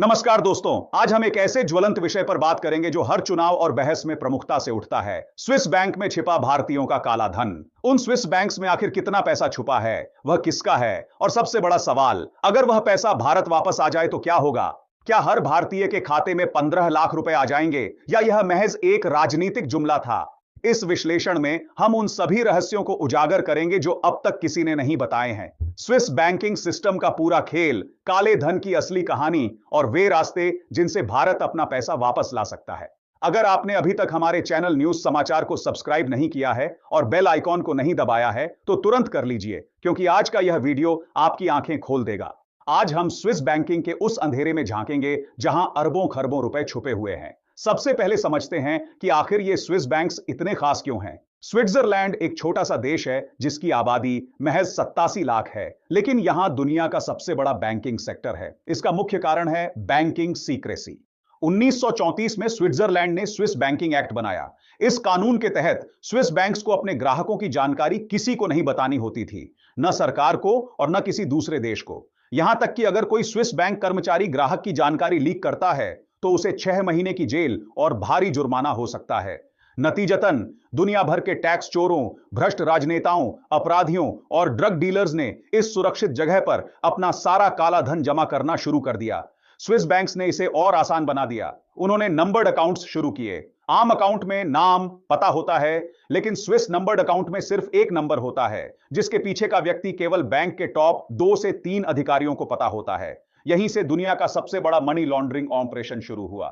नमस्कार दोस्तों, आज हम एक ऐसे ज्वलंत विषय पर बात करेंगे जो हर चुनाव और बहस में प्रमुखता से उठता है। स्विस बैंक में छिपा भारतीयों का काला धन। उन स्विस बैंक्स में आखिर कितना पैसा छुपा है, वह किसका है, और सबसे बड़ा सवाल, अगर वह पैसा भारत वापस आ जाए तो क्या होगा? क्या हर भारतीय के खाते में 15 लाख रुपए आ जाएंगे, या यह महज एक राजनीतिक जुमला था? इस विश्लेषण में हम उन सभी रहस्यों को उजागर करेंगे जो अब तक किसी ने नहीं बताए हैं। स्विस बैंकिंग सिस्टम का पूरा खेल, काले धन की असली कहानी और वे रास्ते जिनसे भारत अपना पैसा वापस ला सकता है। अगर आपने अभी तक हमारे चैनल न्यूज समाचार को सब्सक्राइब नहीं किया है और बेल आइकॉन को नहीं दबाया है तो तुरंत कर लीजिए, क्योंकि आज का यह वीडियो आपकी आंखें खोल देगा। आज हम स्विस बैंकिंग के उस अंधेरे में झांकेंगे जहां अरबों खरबों रुपए छुपे हुए हैं। सबसे पहले समझते हैं कि आखिर ये स्विस बैंक्स इतने खास क्यों हैं। स्विट्जरलैंड एक छोटा सा देश है जिसकी आबादी महज 87 लाख है, लेकिन यहां दुनिया का सबसे बड़ा बैंकिंग सेक्टर है। इसका मुख्य कारण है बैंकिंग सीक्रेसी। 1934 में स्विट्जरलैंड ने स्विस बैंकिंग एक्ट बनाया। इस कानून के तहत स्विस बैंक्स को अपने ग्राहकों की जानकारी किसी को नहीं बतानी होती थी, न सरकार को और न किसी दूसरे देश को। यहां तक कि अगर कोई स्विस बैंक कर्मचारी ग्राहक की जानकारी लीक करता है तो उसे 6 महीने की जेल और भारी जुर्माना हो सकता है। नतीजतन दुनिया भर के टैक्स चोरों, भ्रष्ट राजनेताओं, अपराधियों और ड्रग डीलर्स ने इस सुरक्षित जगह पर अपना सारा काला धन जमा करना शुरू कर दिया। स्विस बैंक्स ने इसे और आसान बना दिया। उन्होंने नंबर्ड अकाउंट्स शुरू किए। आम अकाउंट में नाम, पता होता है, लेकिन स्विस नंबर्ड अकाउंट में सिर्फ एक नंबर होता है, जिसके पीछे का व्यक्ति केवल बैंक के टॉप 2 से 3 अधिकारियों को पता होता है। यहीं से दुनिया का सबसे बड़ा मनी लॉन्ड्रिंग ऑपरेशन शुरू हुआ।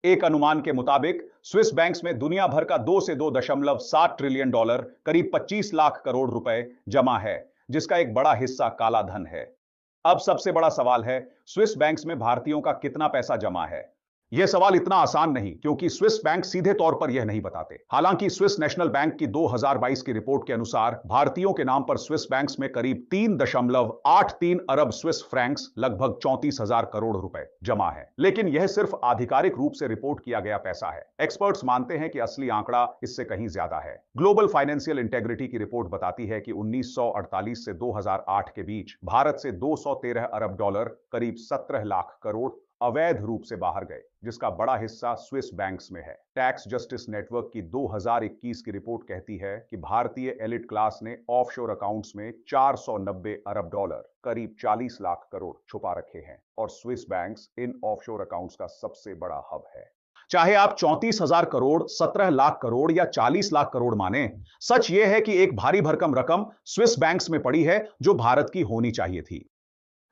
एक अनुमान के मुताबिक स्विस बैंक्स में दुनिया भर का 2 से 2.7 ट्रिलियन डॉलर, करीब 25 लाख करोड़ रुपए जमा है, जिसका एक बड़ा हिस्सा काला धन है। अब सबसे बड़ा सवाल है, स्विस बैंक्स में भारतीयों का कितना पैसा जमा है? यह सवाल इतना आसान नहीं, क्योंकि स्विस बैंक सीधे तौर पर यह नहीं बताते। हालांकि स्विस नेशनल बैंक की 2022 की रिपोर्ट के अनुसार भारतीयों के नाम पर स्विस बैंक्स में करीब 3.83 अरब स्विस फ्रैंक्स, लगभग 34,000 करोड़ रुपए जमा है। लेकिन यह सिर्फ आधिकारिक रूप से रिपोर्ट किया गया पैसा है। एक्सपर्ट्स मानते हैं कि असली आंकड़ा इससे कहीं ज्यादा है। ग्लोबल फाइनेंशियल इंटेग्रिटी की रिपोर्ट बताती है कि 1948 से 2008 के बीच भारत से 213 अरब डॉलर, करीब 17 लाख करोड़, अवैध रूप से बाहर गए, जिसका बड़ा हिस्सा स्विस बैंक्स में है। टैक्स जस्टिस नेटवर्क की 2021 की रिपोर्ट कहती है कि भारतीय एलिट क्लास ने ऑफशोर अकाउंट्स में 490 अरब डॉलर, करीब 40 लाख करोड़ छुपा रखे हैं, और Swiss banks in offshore accounts का सबसे बड़ा हब है। चाहे आप 34,000 करोड़, 17 लाख करोड़ या 40 लाख करोड़ माने, सच यह है कि एक भारी भरकम रकम स्विस बैंक्स में पड़ी है जो भारत की होनी चाहिए थी।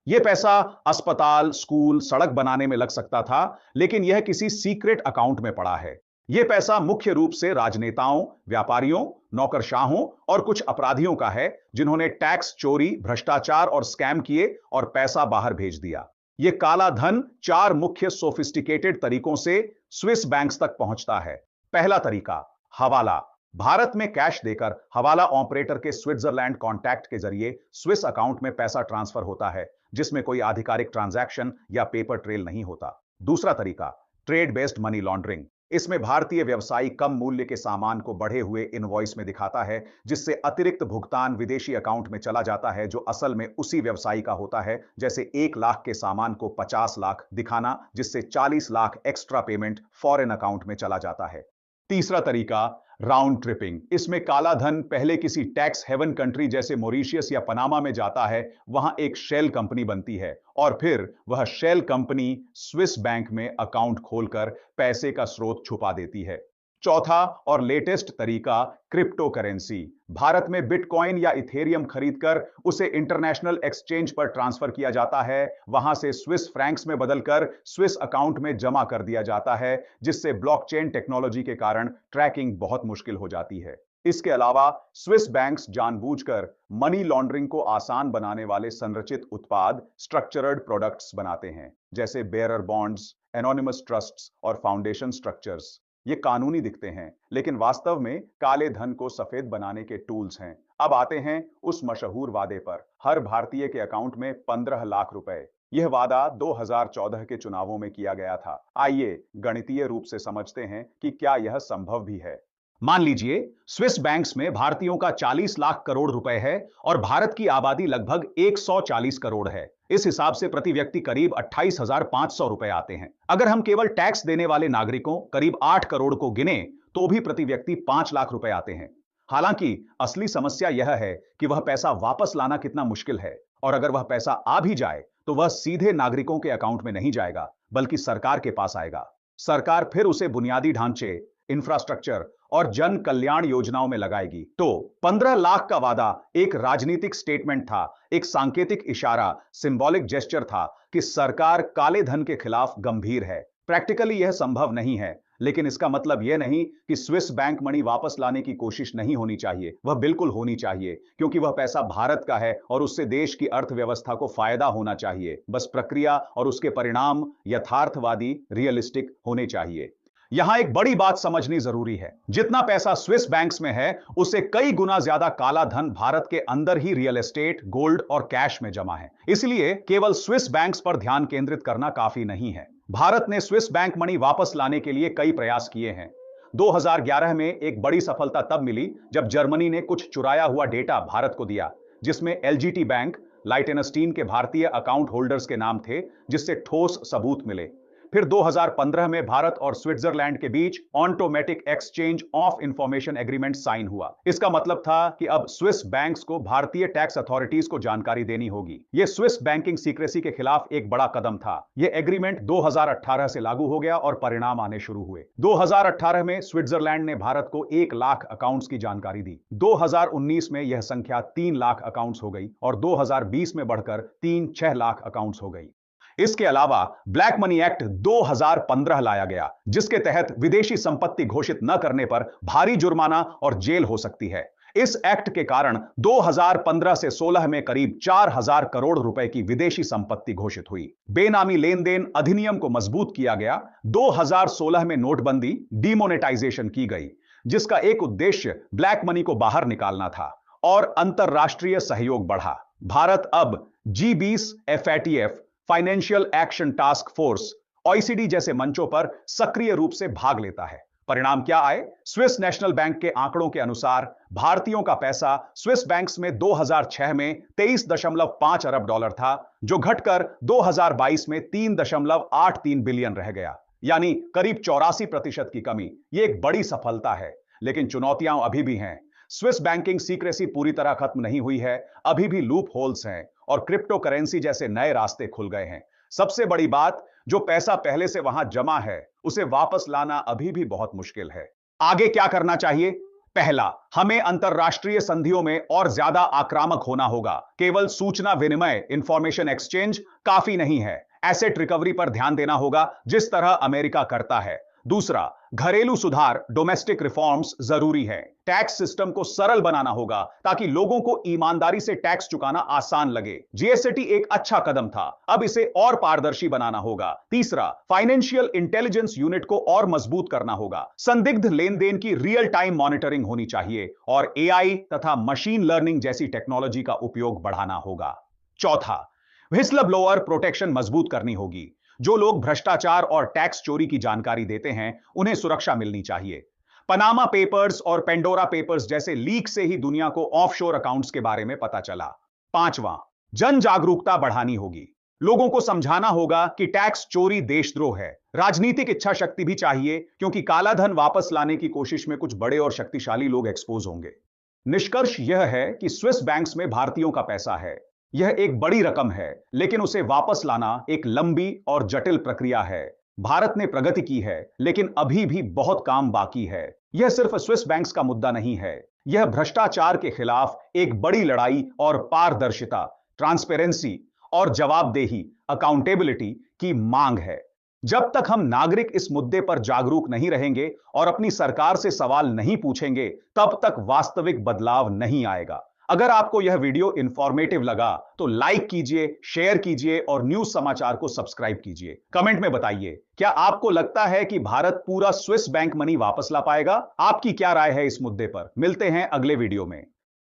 यह पैसा अस्पताल, स्कूल, सड़क बनाने में लग सकता था, लेकिन यह किसी सीक्रेट अकाउंट में पड़ा है। यह पैसा मुख्य रूप से राजनेताओं, व्यापारियों, नौकरशाहों और कुछ अपराधियों का है, जिन्होंने टैक्स चोरी, भ्रष्टाचार और स्कैम किए और पैसा बाहर भेज दिया। यह काला धन 4 मुख्य सोफिस्टिकेटेड तरीकों से स्विस बैंक्स तक पहुंचता है। पहला तरीका, हवाला। भारत में कैश देकर हवाला ऑपरेटर के स्विट्जरलैंड कॉन्टैक्ट के जरिए स्विस अकाउंट में पैसा ट्रांसफर होता है, जिसमें कोई आधिकारिक ट्रांजैक्शन या पेपर ट्रेल नहीं होता। दूसरा तरीका, ट्रेड बेस्ड मनी लॉन्ड्रिंग। इसमें भारतीय व्यवसायी कम मूल्य के सामान को बढ़े हुए इनवॉइस में दिखाता है, जिससे अतिरिक्त भुगतान विदेशी अकाउंट में चला जाता है, जो असल में उसी व्यवसायी का होता है। जैसे 1 लाख के सामान को 50 लाख दिखाना, जिससे 40 lakh extra payment foreign account में चला जाता है। तीसरा तरीका, राउंड ट्रिपिंग। इसमें काला धन पहले किसी टैक्स हेवन कंट्री जैसे मॉरिशस या पनामा में जाता है, वहां एक शेल कंपनी बनती है और फिर वह शेल कंपनी स्विस बैंक में अकाउंट खोलकर पैसे का स्रोत छुपा देती है। चौथा और लेटेस्ट तरीका, क्रिप्टो करेंसी। भारत में बिटकॉइन या इथेरियम खरीदकर उसे इंटरनेशनल एक्सचेंज पर ट्रांसफर किया जाता है, वहां से स्विस फ्रैंक्स में बदलकर स्विस अकाउंट में जमा कर दिया जाता है, जिससे ब्लॉकचेन टेक्नोलॉजी के कारण ट्रैकिंग बहुत मुश्किल हो जाती है। इसके अलावा स्विस बैंक्स जानबूझकर मनी लॉन्ड्रिंग को आसान बनाने वाले संरचित उत्पाद, स्ट्रक्चर्ड प्रोडक्ट्स बनाते हैं, जैसे बेयरर बॉन्ड्स, एनोनिमस ट्रस्ट्स और फाउंडेशन स्ट्रक्चर्स। ये कानूनी दिखते हैं, लेकिन वास्तव में काले धन को सफेद बनाने के टूल्स हैं। अब आते हैं उस मशहूर वादे पर, हर भारतीय के अकाउंट में 15 लाख रुपए। यह वादा 2014 के चुनावों में किया गया था। आइए गणितीय रूप से समझते हैं कि क्या यह संभव भी है। मान लीजिए स्विस बैंक्स में भारतीयों का 40 लाख करोड़ रुपए है और भारत की आबादी लगभग 140 करोड़ है। इस हिसाब से प्रति व्यक्ति करीब 28,500 रुपए आते हैं। अगर हम केवल टैक्स देने वाले नागरिकों करीब 8 करोड़ को गिने तो भी प्रति व्यक्ति 5 लाख रुपए आते हैं। हालांकि असली समस्या यह है कि वह पैसा वापस लाना कितना मुश्किल है, और अगर वह पैसा आ भी जाए तो वह सीधे नागरिकों के अकाउंट में नहीं जाएगा बल्कि सरकार के पास आएगा। सरकार फिर उसे बुनियादी ढांचे, इंफ्रास्ट्रक्चर और जन कल्याण योजनाओं में लगाएगी। तो 15 लाख का वादा एक राजनीतिक स्टेटमेंट था, एक सांकेतिक इशारा, सिंबॉलिक जेस्चर था कि सरकार काले धन के खिलाफ गंभीर है। प्रैक्टिकली यह संभव नहीं है, लेकिन इसका मतलब यह नहीं कि स्विस बैंक मनी वापस लाने की कोशिश नहीं होनी चाहिए। वह बिल्कुल होनी चाहिए, क्योंकि वह पैसा भारत का है और उससे देश की अर्थव्यवस्था को फायदा होना चाहिए। बस प्रक्रिया और उसके परिणाम यथार्थवादी, रियलिस्टिक होने चाहिए। यहां एक बड़ी बात समझनी जरूरी है, जितना पैसा स्विस बैंक्स में है उससे कई गुना ज्यादा काला धन भारत के अंदर ही रियल एस्टेट, गोल्ड और कैश में जमा है। इसलिए केवल स्विस बैंक्स पर ध्यान केंद्रित करना काफी नहीं है। भारत ने स्विस बैंक मनी वापस लाने के लिए कई प्रयास किए हैं। 2011 में एक बड़ी सफलता तब मिली जब जर्मनी ने कुछ चुराया हुआ डेटा भारत को दिया, जिसमें एलजीटी बैंक, लाइटेनस्टीन के भारतीय अकाउंट होल्डर्स के नाम थे, जिससे ठोस सबूत मिले। फिर 2015 में भारत और स्विट्जरलैंड के बीच automatic exchange of information agreement sign हुआ। इसका मतलब था कि अब स्विस बैंक्स को भारतीय टैक्स अथॉरिटीज को जानकारी देनी होगी। यह स्विस बैंकिंग सीक्रेसी के खिलाफ एक बड़ा कदम था। यह एग्रीमेंट 2018 से लागू हो गया और परिणाम आने शुरू हुए। 2018 में स्विट्जरलैंड ने भारत को 1 लाख अकाउंट्स की जानकारी दी। 2019 में यह संख्या 3 लाख अकाउंट्स हो गई और 2020 में बढ़कर 3-6 लाख अकाउंट्स हो गई। इसके अलावा ब्लैक मनी एक्ट 2015 लाया गया, जिसके तहत विदेशी संपत्ति घोषित न करने पर भारी जुर्माना और जेल हो सकती है। इस एक्ट के कारण 2015 से 16 में करीब 4,000 करोड़ रुपए की विदेशी संपत्ति घोषित हुई। बेनामी लेन देन अधिनियम को मजबूत किया गया। 2016 में नोटबंदी, डीमोनेटाइजेशन की गई, जिसका एक उद्देश्य ब्लैक मनी को बाहर निकालना था, और अंतरराष्ट्रीय सहयोग बढ़ा। भारत अब G20, FATF, financial action task force, OECD जैसे मंचों पर सक्रिय रूप से भाग लेता है। परिणाम क्या आए? स्विस नेशनल बैंक के आंकड़ों के अनुसार भारतीयों का पैसा स्विस बैंक्स में 2006 में 23.5 अरब डॉलर था, जो घटकर 2022 में 3.83 बिलियन रह गया, यानी करीब 84% की कमी। यह एक बड़ी सफलता है, लेकिन चुनौतियां अभी भी हैं। स्विस बैंकिंग सीक्रेसी पूरी तरह खत्म नहीं हुई है। अभी भी लूप होल्स हैं और क्रिप्टो करेंसी जैसे नए रास्ते खुल गए हैं। सबसे बड़ी बात, जो पैसा पहले से वहां जमा है उसे वापस लाना अभी भी बहुत मुश्किल है। आगे क्या करना चाहिए? पहला, हमें अंतरराष्ट्रीय संधियों में और ज्यादा आक्रामक होना होगा। केवल सूचना विनिमय, इंफॉर्मेशन एक्सचेंज काफी नहीं है। एसेट रिकवरी पर ध्यान देना होगा, जिस तरह अमेरिका करता है। दूसरा, घरेलू सुधार, डोमेस्टिक रिफॉर्म्स जरूरी है। टैक्स सिस्टम को सरल बनाना होगा ताकि लोगों को ईमानदारी से टैक्स चुकाना आसान लगे। जीएसटी एक अच्छा कदम था, अब इसे और पारदर्शी बनाना होगा। तीसरा, फाइनेंशियल इंटेलिजेंस यूनिट को और मजबूत करना होगा। संदिग्ध लेन देन की रियल टाइम मॉनिटरिंग होनी चाहिए और एआई तथा मशीन लर्निंग जैसी टेक्नोलॉजी का उपयोग बढ़ाना होगा। चौथा, व्हिस्ल ब्लोअर प्रोटेक्शन मजबूत करनी होगी। जो लोग भ्रष्टाचार और टैक्स चोरी की जानकारी देते हैं, उन्हें सुरक्षा मिलनी चाहिए। पनामा पेपर्स और पेंडोरा पेपर्स जैसे लीक से ही दुनिया को ऑफशोर अकाउंट्स के बारे में पता चला। पांचवां, जन जागरूकता बढ़ानी होगी। लोगों को समझाना होगा कि टैक्स चोरी देशद्रोह है। राजनीतिक इच्छा शक्ति भी चाहिए, क्योंकि काला धन वापस लाने की कोशिश में कुछ बड़े और शक्तिशाली लोग एक्सपोज होंगे। निष्कर्ष यह है कि स्विस बैंक्स में भारतीयों का पैसा है। यह एक बड़ी रकम है, लेकिन उसे वापस लाना एक लंबी और जटिल प्रक्रिया है। भारत ने प्रगति की है, लेकिन अभी भी बहुत काम बाकी है। यह सिर्फ स्विस बैंक्स का मुद्दा नहीं है, यह भ्रष्टाचार के खिलाफ एक बड़ी लड़ाई और पारदर्शिता, ट्रांसपेरेंसी और जवाबदेही, अकाउंटेबिलिटी की मांग है। जब तक हम नागरिक इस मुद्दे पर जागरूक नहीं रहेंगे और अपनी सरकार से सवाल नहीं पूछेंगे, तब तक वास्तविक बदलाव नहीं आएगा। अगर आपको यह वीडियो इंफॉर्मेटिव लगा तो लाइक कीजिए, शेयर कीजिए और न्यूज समाचार को सब्सक्राइब कीजिए। कमेंट में बताइए, क्या आपको लगता है कि भारत पूरा स्विस बैंक मनी वापस ला पाएगा? आपकी क्या राय है इस मुद्दे पर? मिलते हैं अगले वीडियो में।